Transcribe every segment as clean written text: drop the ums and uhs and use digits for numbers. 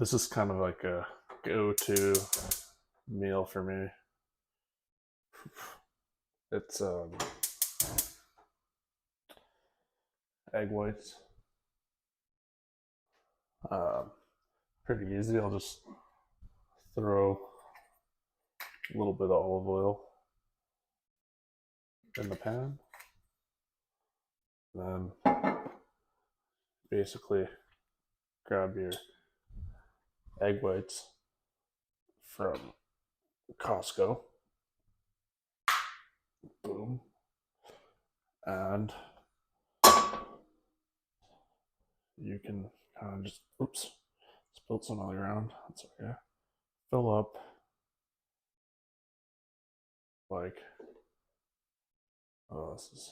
This is kind of like a go-to meal for me. It's egg whites. Pretty easy. I'll just throw a little bit of olive oil in the pan. Then basically grab your egg whites from Costco. Boom. And you can kind of just, oops, spilled some on the ground. That's okay. Fill up like, oh, this is,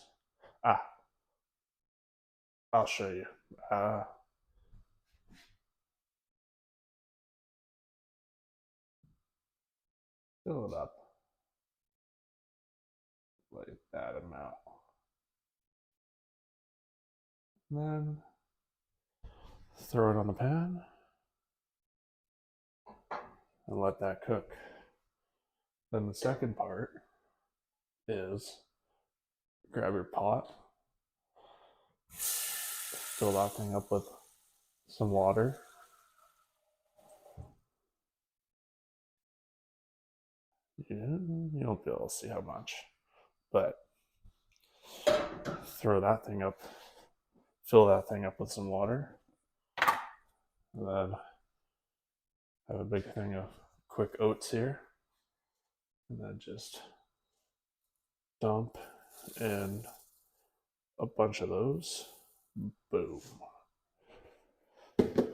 I'll show you. Fill it up like that amount. And then throw it on the pan and let that cook. Then the second part is grab your pot, fill that thing up with some water. You won't be able to see how much, but throw that thing up, fill that thing up with some water, and then have a big thing of quick oats here, and then just dump in a bunch of those. Boom. And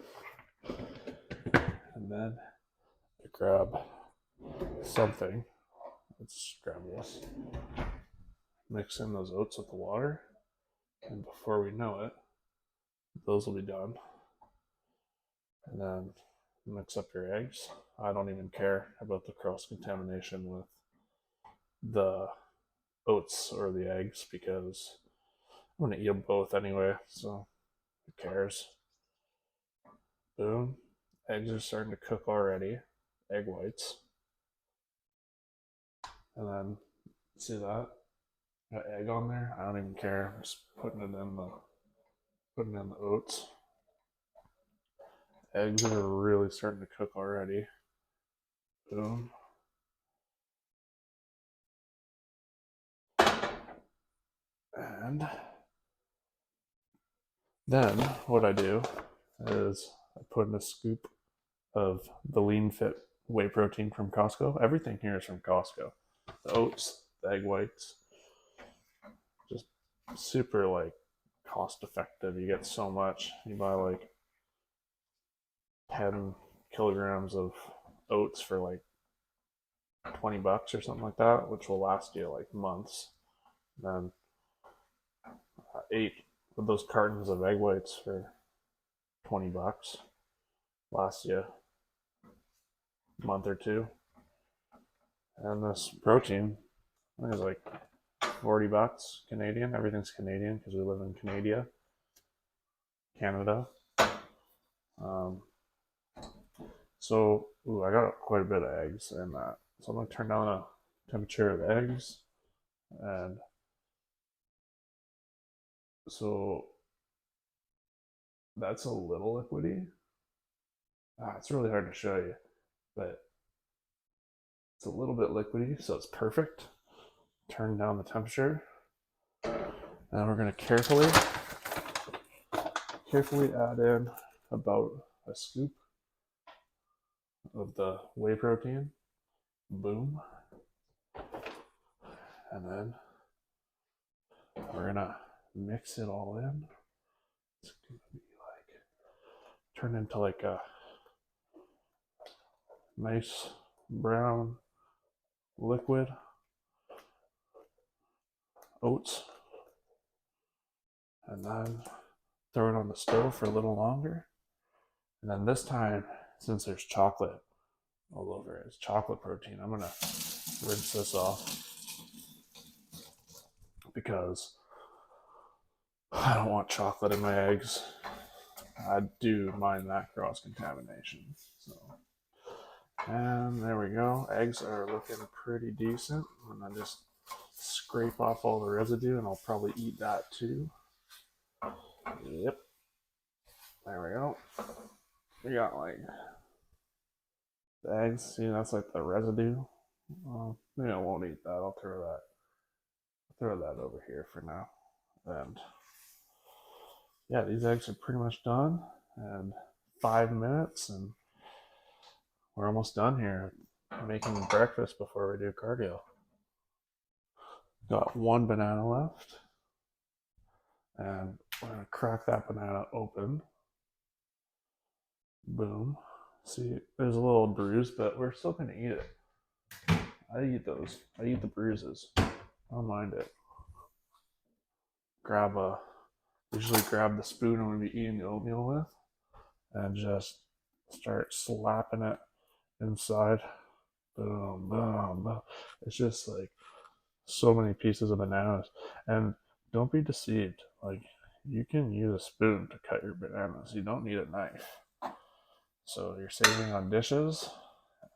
then I grab something. Let's grab this. Mix in those oats with the water, and before we know it, those will be done. And then mix up your eggs. I don't even care about the cross contamination with the oats or the eggs because I'm gonna eat them both anyway, so who cares? Boom. Eggs are starting to cook already. Egg whites. And then see that? Got egg on there. I don't even care. I'm just putting in the oats. Eggs are really starting to cook already. Boom. And then what I do is I put in a scoop of the Lean Fit whey protein from Costco. Everything here is from Costco. The oats, the egg whites, just super like cost effective. You get so much. You buy like 10 kilograms of oats for like $20 or something like that, which will last you like months. Then 8 of those cartons of egg whites for $20 last you a month or two. And this protein, I think it's like $40 Canadian. Everything's Canadian because we live in Canada. So I got quite a bit of eggs in that. So I'm gonna turn down the temperature of the eggs, and so that's a little liquidy. It's really hard to show you, but it's a little bit liquidy, so it's perfect. Turn down the temperature. Now we're gonna carefully add in about a scoop of the whey protein. Boom. And then we're gonna mix it all in. It's gonna be like turn into like a nice brown liquid oats, and then throw it on the stove for a little longer. And then this time, since there's chocolate all over it, it's chocolate protein, I'm gonna rinse this off because I don't want chocolate in my eggs. I do mind that cross-contamination. So, and there we go. Eggs are looking pretty decent. And I just scrape off all the residue, and I'll probably eat that too. Yep. There we go. We got like the eggs. See, that's like the residue. Maybe I won't eat that. I'll throw that over here for now. And yeah, these eggs are pretty much done. And 5 minutes, and we're almost done here making breakfast before we do cardio. Got one banana left, and we're gonna crack that banana open. Boom. See, there's a little bruise, but we're still gonna eat it. I eat those. I eat the bruises. I don't mind it. Usually grab the spoon I'm gonna be eating the oatmeal with, and just start slapping it inside. Boom, boom, boom. It's just like so many pieces of bananas. And don't be deceived. Like, you can use a spoon to cut your bananas. You don't need a knife. So you're saving on dishes,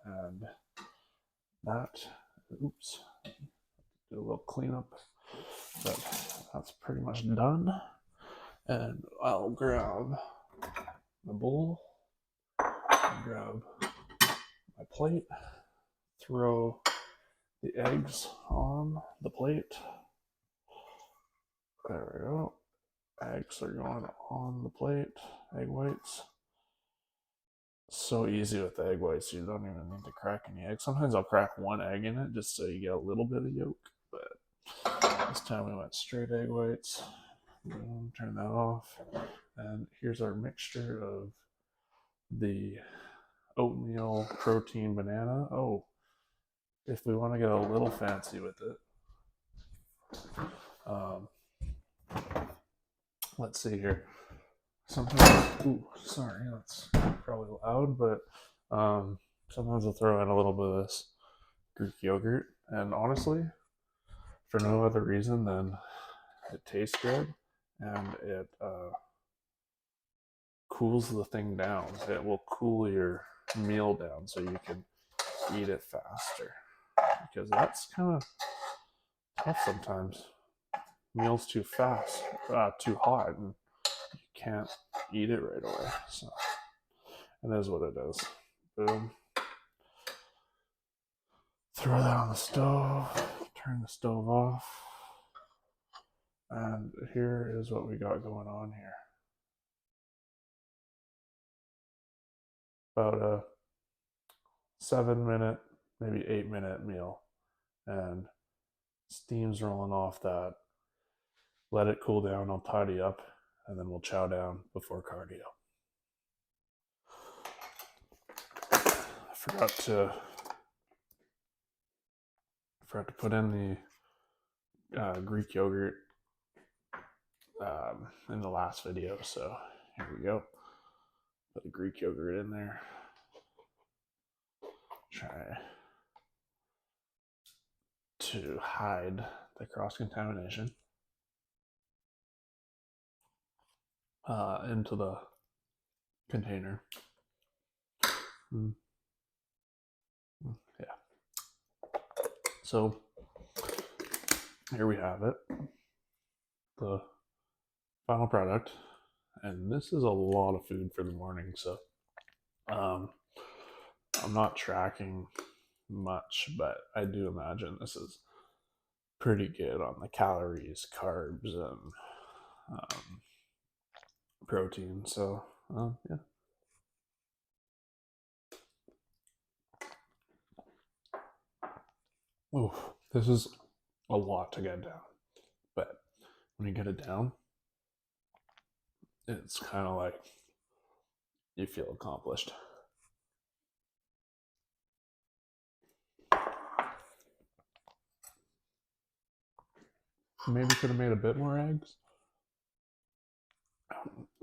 and that, oops, do a little cleanup. But that's pretty much done. And I'll grab the bowl, grab my plate, throw the eggs on the plate. There we go. Eggs are going on the plate. Egg whites. So easy with the egg whites. You don't even need to crack any eggs. Sometimes I'll crack one egg in it just so you get a little bit of yolk. But this time we went straight egg whites. Turn that off. And here's our mixture of the oatmeal protein banana. Oh, if we want to get a little fancy with it, let's see here. Sometimes, sorry, that's probably loud, but sometimes I'll throw in a little bit of this Greek yogurt. And honestly, for no other reason than it tastes good and it cools the thing down. It will cool your meal down so you can eat it faster. Because that's kind of tough sometimes. Meal's too fast, too hot, and you can't eat it right away. So it is what it is. Boom. Throw that on the stove. Turn the stove off. And here is what we got going on here. About a 7-minute, maybe 8-minute meal. And steam's rolling off that. Let it cool down. I'll tidy up, and then we'll chow down before cardio. I forgot to put in the Greek yogurt in the last video, so here we go. Put the Greek yogurt in there. Try to hide the cross-contamination into the container. Yeah. So here we have it, the final product, and this is a lot of food for the morning. So I'm not tracking much, but I do imagine this is pretty good on the calories, carbs, and protein. So yeah. Oof, this is a lot to get down, but when you get it down, it's kind of like you feel accomplished. Maybe could have made a bit more eggs,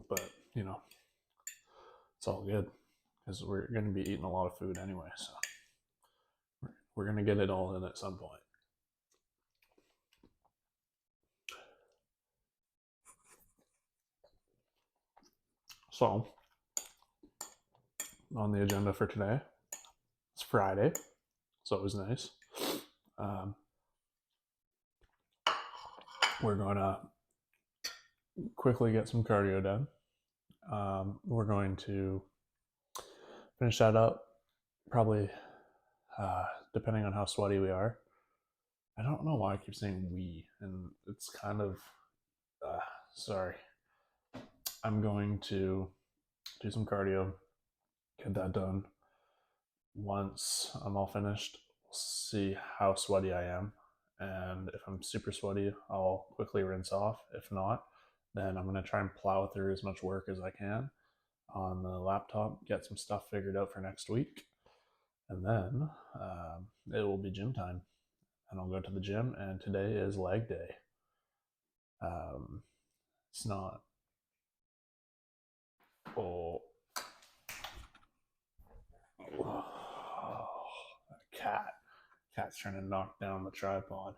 but you know, it's all good because we're going to be eating a lot of food anyway, so we're going to get it all in at some point. So, on the agenda for today, it's Friday. It's always nice. We're going to quickly get some cardio done. We're going to finish that up, probably depending on how sweaty we are. I don't know why I keep saying we, and it's kind of, sorry. I'm going to do some cardio, get that done. Once I'm all finished, we'll see how sweaty I am. And if I'm super sweaty, I'll quickly rinse off. If not, then I'm going to try and plow through as much work as I can on the laptop, get some stuff figured out for next week. And then it will be gym time. And I'll go to the gym, and today is leg day. It's not. Oh, cat's trying to knock down the tripod.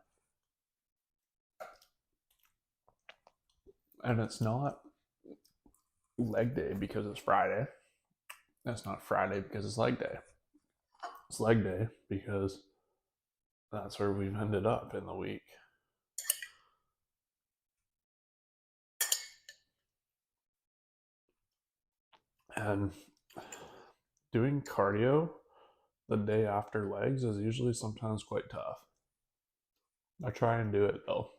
And it's not leg day because it's Friday. It's not Friday because it's leg day. It's leg day because that's where we've ended up in the week. And doing cardio the day after legs is usually sometimes quite tough. I try and do it though.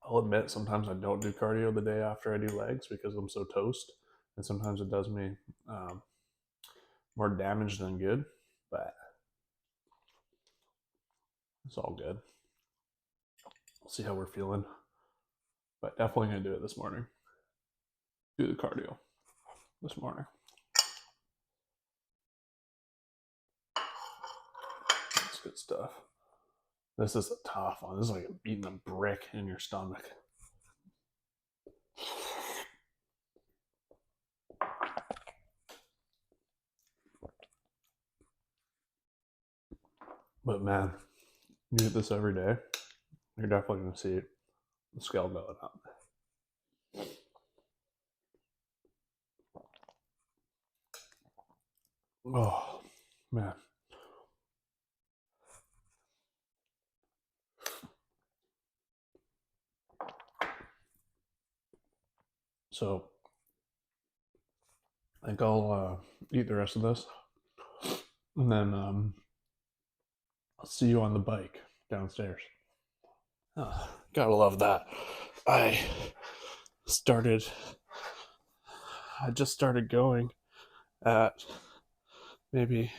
I'll admit sometimes I don't do cardio the day after I do legs because I'm so toast, and sometimes it does me more damage than good, but it's all good. We'll see how we're feeling, but definitely gonna do it this morning. Do the cardio this morning. That's good stuff. This is a tough one. This is like eating a brick in your stomach. But man, you do this every day, you're definitely going to see the scale going up. Oh, man. So, I think I'll eat the rest of this, and then I'll see you on the bike downstairs. Oh, gotta love that. I just started going at maybe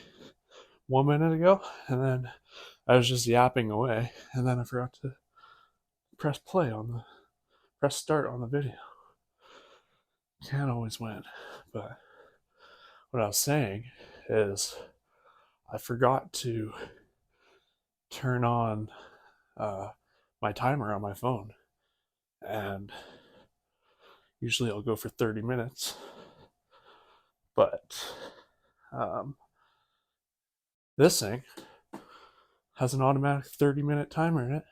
1 minute ago, and then I was just yapping away, and then I forgot to press start on the video. Can't always win, but what I was saying is I forgot to turn on my timer on my phone, and usually I'll go for 30 minutes, but this thing has an automatic 30-minute timer in it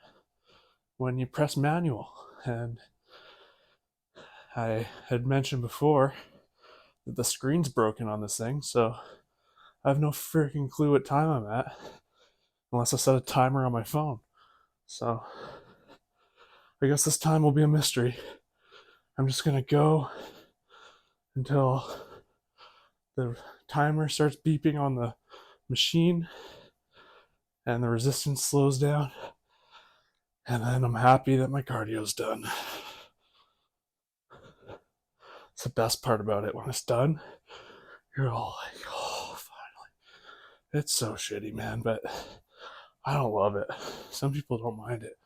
when you press manual. And I had mentioned before that the screen's broken on this thing, so I have no freaking clue what time I'm at unless I set a timer on my phone. So I guess this time will be a mystery. I'm just gonna go until the timer starts beeping on the machine and the resistance slows down, and then I'm happy that my cardio's done. It's the best part about it. When it's done, you're all like, oh, finally. It's so shitty, man, but I don't love it. Some people don't mind it.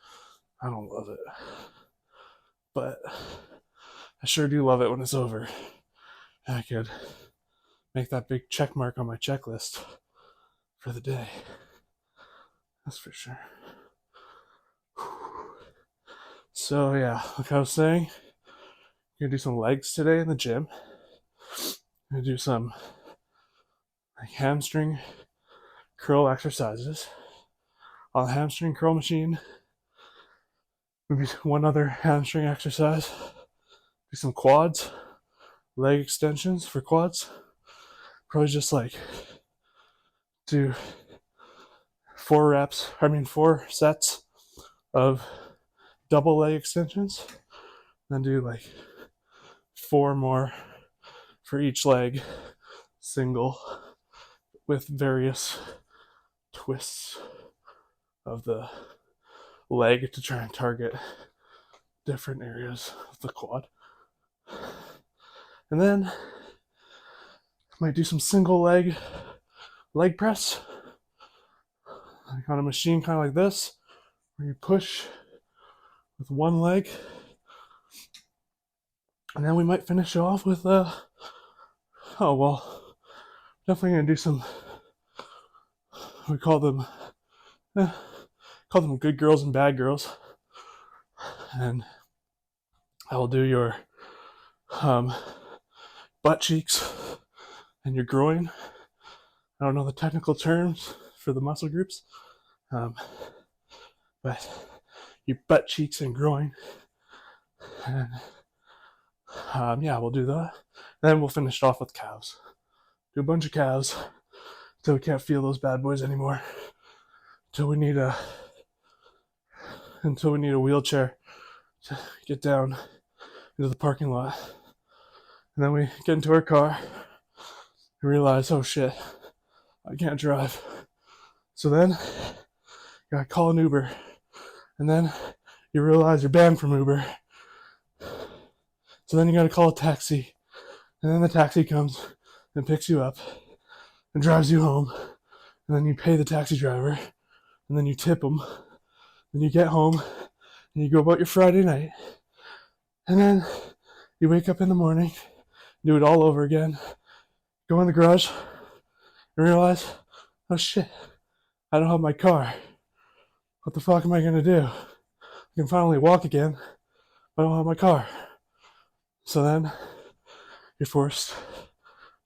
I don't love it. But I sure do love it when it's over. And I could make that big check mark on my checklist for the day. That's for sure. So yeah, like I was saying, I'm gonna do some legs today in the gym. I'm gonna do some like hamstring curl exercises on the hamstring curl machine. Maybe one other hamstring exercise do some quads, leg extensions for quads. Probably just like do 4 sets of double leg extensions, then do like 4 more for each leg, single, with various twists of the leg to try and target different areas of the quad. And then I might do some single leg press, like on a machine kind of like this, where you push with one leg. And then we might finish off with definitely gonna do some, we call them good girls and bad girls. And I will do your butt cheeks and your groin. I don't know the technical terms for the muscle groups, but your butt cheeks and groin. And we'll do that. And then we'll finish it off with calves. Do a bunch of calves until we can't feel those bad boys anymore. Until we need a wheelchair to get down into the parking lot. And then we get into our car and realize, oh shit, I can't drive. So then you gotta call an Uber. And then you realize you're banned from Uber. So then you gotta call a taxi. And then the taxi comes and picks you up and drives you home. And then you pay the taxi driver. And then you tip him. Then you get home and you go about your Friday night. And then you wake up in the morning, do it all over again, go in the garage and realize, oh shit, I don't have my car. What the fuck am I gonna do? I can finally walk again, but I don't have my car. So then you're forced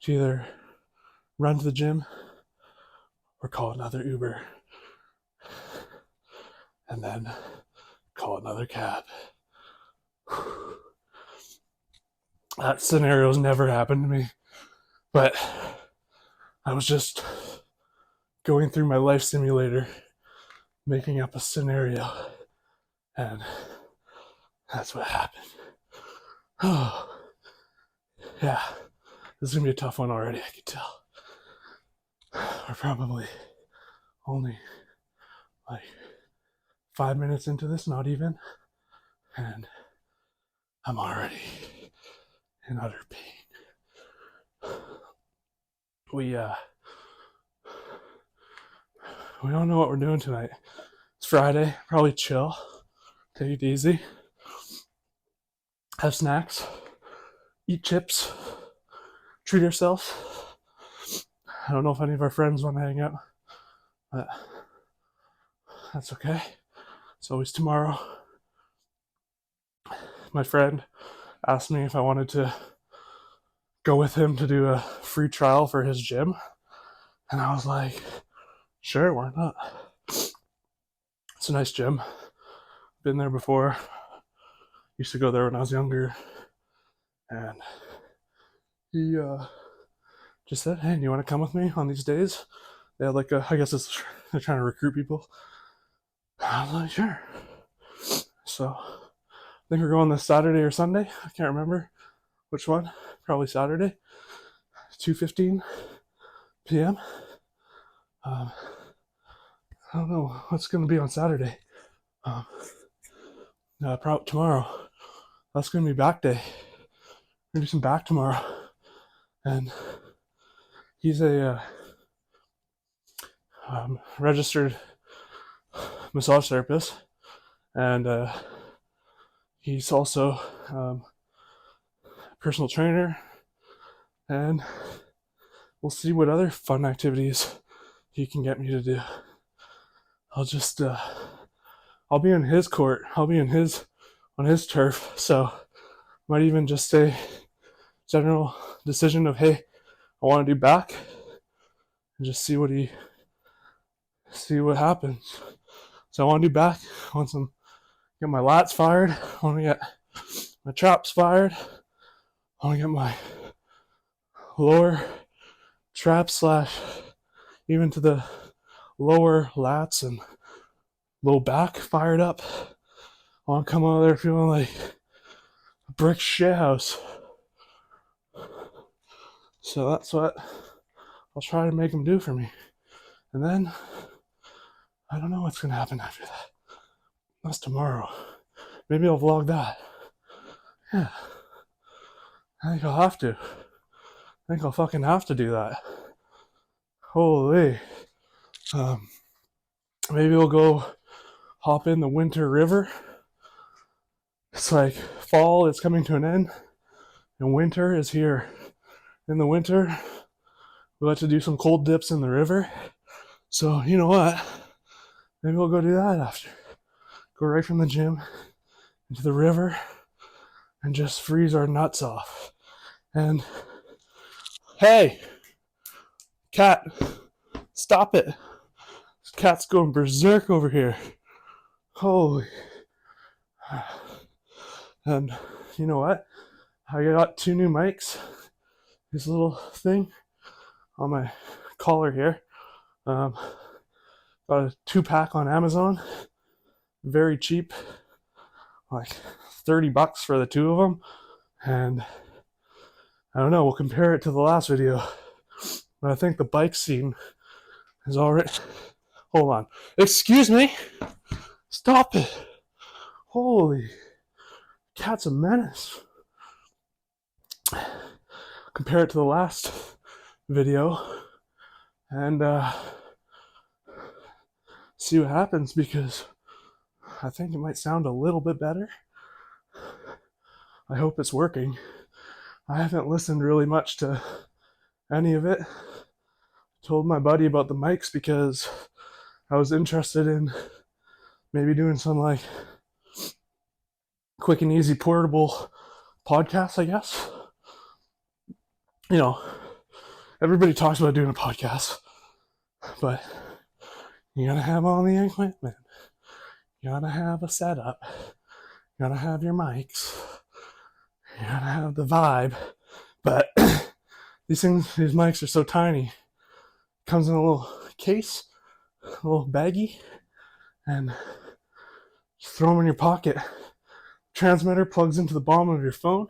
to either run to the gym or call another Uber. And then call another cab. That scenario's never happened to me, but I was just going through my life simulator, making up a scenario, and that's what happened. Oh, yeah, this is gonna be a tough one already, I can tell. We're probably only like 5 minutes into this, not even, and I'm already in utter pain. We don't know what we're doing tonight. It's Friday, probably chill, take it easy, have snacks, eat chips, treat ourselves. I don't know if any of our friends want to hang out, but that's okay. It's always tomorrow. My friend asked me if I wanted to go with him to do a free trial for his gym. And I was like, sure, why not? It's a nice gym. Been there before. Used to go there when I was younger. And he just said, hey, do you want to come with me on these days? They had they're trying to recruit people. I was like, sure. So I think we're going this Saturday or Sunday. I can't remember which one. Probably Saturday. 2:15 p.m. I don't know what's going to be on Saturday. Probably tomorrow. That's going to be back day. We're going to do some back tomorrow. And he's a registered massage therapist. And he's also a personal trainer. And we'll see what other fun activities he can get me to do. I'll be in his court. I'll be on his turf. So might even just say general decision of, hey, I want to do back, and just see what happens. So I want to do back. I want get my lats fired. I want to get my traps fired. I want to get my lower trap slash even to the lower lats and low back fired up. I want to come out of there feeling like a brick shit house. So that's what I'll try to make them do for me. And then I don't know what's going to happen after that. That's tomorrow. Maybe I'll vlog that. Yeah. I think I'll have to. I think I'll fucking have to do that. Holy. Maybe we'll go hop in the Winter River. It's like fall is coming to an end and winter is here. In the winter, we like to do some cold dips in the river. So, you know what? Maybe we'll go do that after. Go right from the gym into the river and just freeze our nuts off. And hey, cat, stop it. This cat's going berserk over here. Holy. And you know what? I got 2 new mics. This little thing on my collar here. Got a 2-pack on Amazon. Very cheap. Like $30 for the 2 of them. And I don't know, we'll compare it to the last video. But I think the bike scene is already... Hold on. Excuse me? Stop it. Holy. Cat's a menace. Compare it to the last video and see what happens, because I think it might sound a little bit better. I hope it's working. I haven't listened really much to any of it. Told my buddy about the mics because I was interested in maybe doing some like quick and easy portable podcasts, I guess. You know, everybody talks about doing a podcast, but you gotta have all the equipment. You gotta have a setup. You gotta have your mics. You gotta have the vibe. But these mics are so tiny. It comes in a little case, a little baggie, and just throw them in your pocket. Transmitter plugs into the bottom of your phone,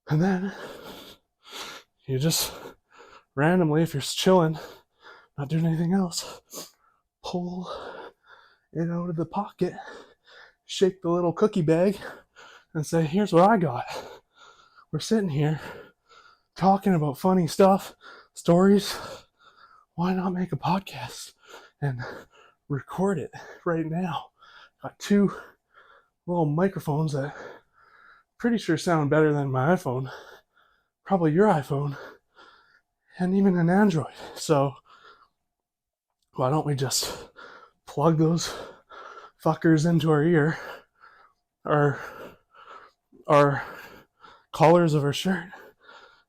and then you just randomly, if you're chilling, not doing anything else, pull it out of the pocket, shake the little cookie bag, and say, here's what I got. We're sitting here talking about funny stuff, stories. Why not make a podcast and record it right now? Got 2 little microphones that pretty sure sound better than my iPhone, probably your iPhone, and even an Android. So why don't we just plug those fuckers into our ear, our collars of our shirt?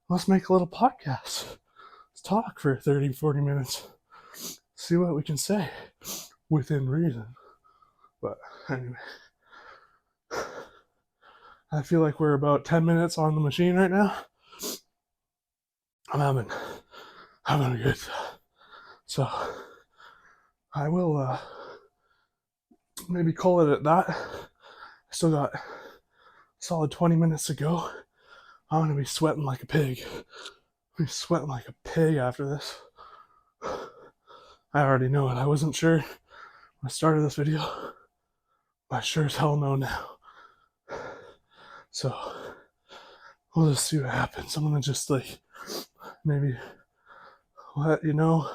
Let's make a little podcast. Let's talk for 30, 40 minutes. See what we can say within reason. But anyway, I feel like we're about 10 minutes on the machine right now. I'm having a good time. So I will maybe call it at that. I still got a solid 20 minutes to go. I'm gonna be sweating like a pig. I'm sweating like a pig after this. I already know it. I wasn't sure when I started this video. I sure as hell know now. So we'll just see what happens. I'm gonna just like maybe let you know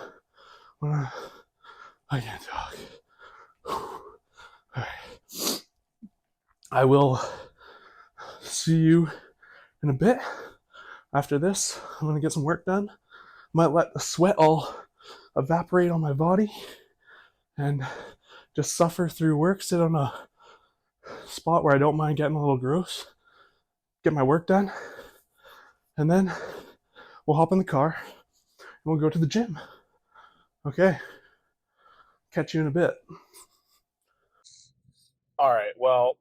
when I can't talk. Alright. I will see you in a bit. After this, I'm gonna get some work done. Might let the sweat all evaporate on my body and just suffer through work, sit on a spot where I don't mind getting a little gross, get my work done, and then we'll hop in the car and we'll go to the gym. Okay? Catch you in a bit. All right, well,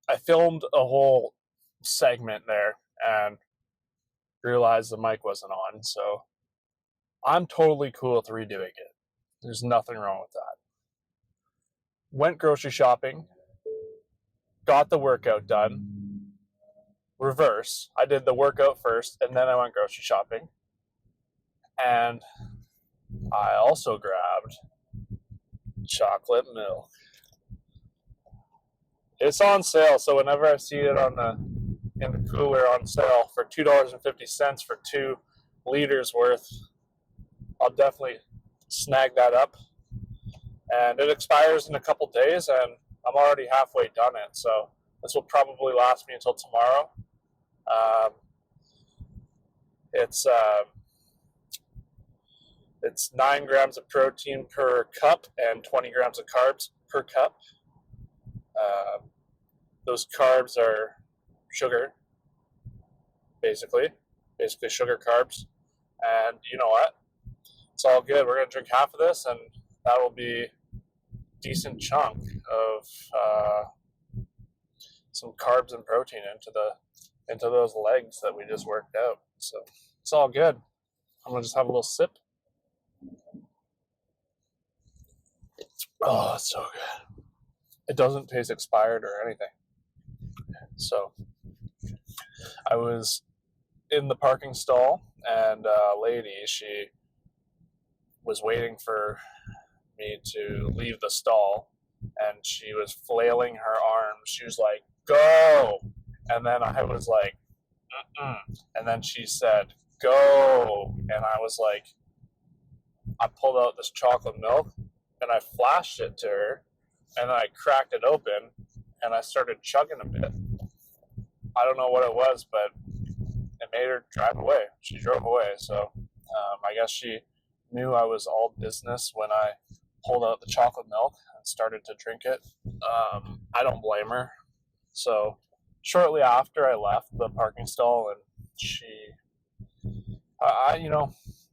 I filmed a whole segment there and realized the mic wasn't on. So I'm totally cool with redoing it. There's nothing wrong with that. Went grocery shopping, got the workout done. Reverse. I did the workout first, and then I went grocery shopping. And I also grabbed chocolate milk. It's on sale, so whenever I see it in the cooler on sale for $2.50 for 2 liters worth, I'll definitely snag that up. And it expires in a couple days, and I'm already halfway done it, so this will probably last me until tomorrow. It's 9 grams of protein per cup and 20 grams of carbs per cup. Those carbs are sugar, basically sugar carbs. And you know what? It's all good. We're going to drink half of this, and that will be a decent chunk of some carbs and protein into those legs that we just worked out. So it's all good. I'm going to just have a little sip. Oh, it's so good. It doesn't taste expired or anything. So I was in the parking stall, and a lady, she was waiting for me to leave the stall, and she was flailing her arms. She was like, "Go!" And then I was like, "Mm-mm." And then she said, "Go!" And I was like, I pulled out this chocolate milk, and I flashed it to her, and then I cracked it open, and I started chugging a bit. I don't know what it was, but it made her drive away. She drove away, so I guess she knew I was all business when I pulled out the chocolate milk and started to drink it. I don't blame her. So shortly after I left the parking stall, and she,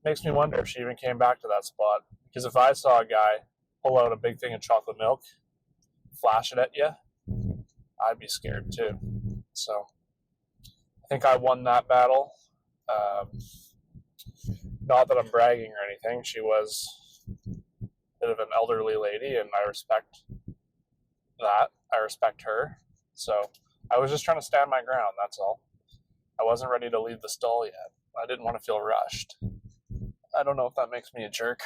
makes me wonder if she even came back to that spot. Because if I saw a guy pull out a big thing of chocolate milk, flash it at you, I'd be scared too. So I think I won that battle. Not that I'm bragging or anything. She was a bit of an elderly lady, and I respect that. I respect her. So I was just trying to stand my ground, that's all. I wasn't ready to leave the stall yet. I didn't want to feel rushed. I don't know if that makes me a jerk.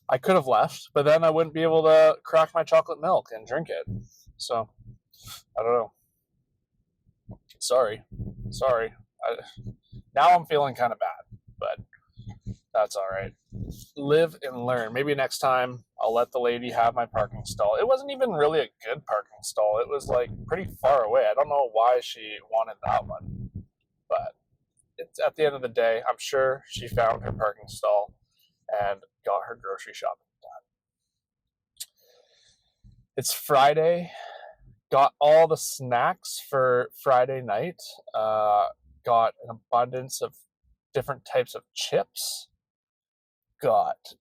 I could have left, but then I wouldn't be able to crack my chocolate milk and drink it. So, I don't know. Sorry. Now I'm feeling kind of bad, but that's all right. Live and learn. Maybe next time I'll let the lady have my parking stall. It wasn't even really a good parking stall. It was like pretty far away. I don't know why she wanted that one, but it's at the end of the day, I'm sure she found her parking stall and got her grocery shopping done. It's Friday. Got all the snacks for Friday night. Got an abundance of different types of chips. Got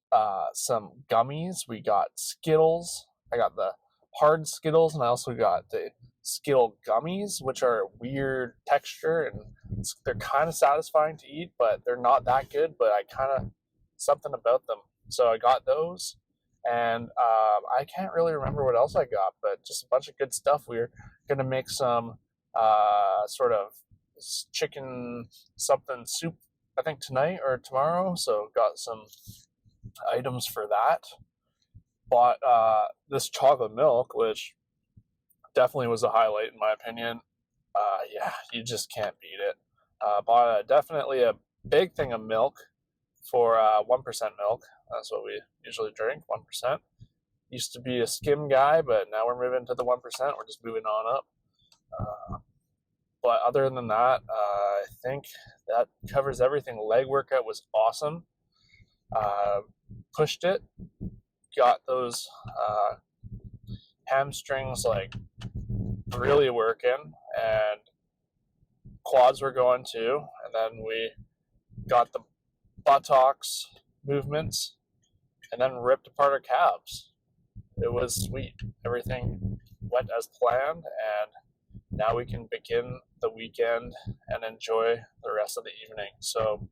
some gummies. We got Skittles. I got the hard Skittles, and I also got the Skittle gummies, which are a weird texture, and they're kind of satisfying to eat, but they're not that good, but I kind of, something about them. So I got those, and I can't really remember what else I got, but just a bunch of good stuff. We're going to make some sort of chicken something soup, I think tonight or tomorrow, so got some items for that. Bought this chocolate milk, which definitely was a highlight in my opinion. Yeah, you just can't beat it. Bought definitely a big thing of milk for 1% milk. That's what we usually drink, 1%. Used to be a skim guy, but now we're moving to the 1%. We're just moving on up. But other than that, I think that covers everything. Leg workout was awesome. Pushed it. Got those hamstrings like really working, and quads were going too. And then we got the buttocks movements, and then ripped apart our calves. It was sweet. Everything went as planned, and now we can begin the weekend and enjoy the rest of the evening. So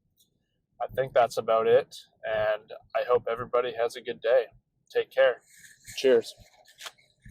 I think that's about it, and I hope everybody has a good day. Take care. Cheers.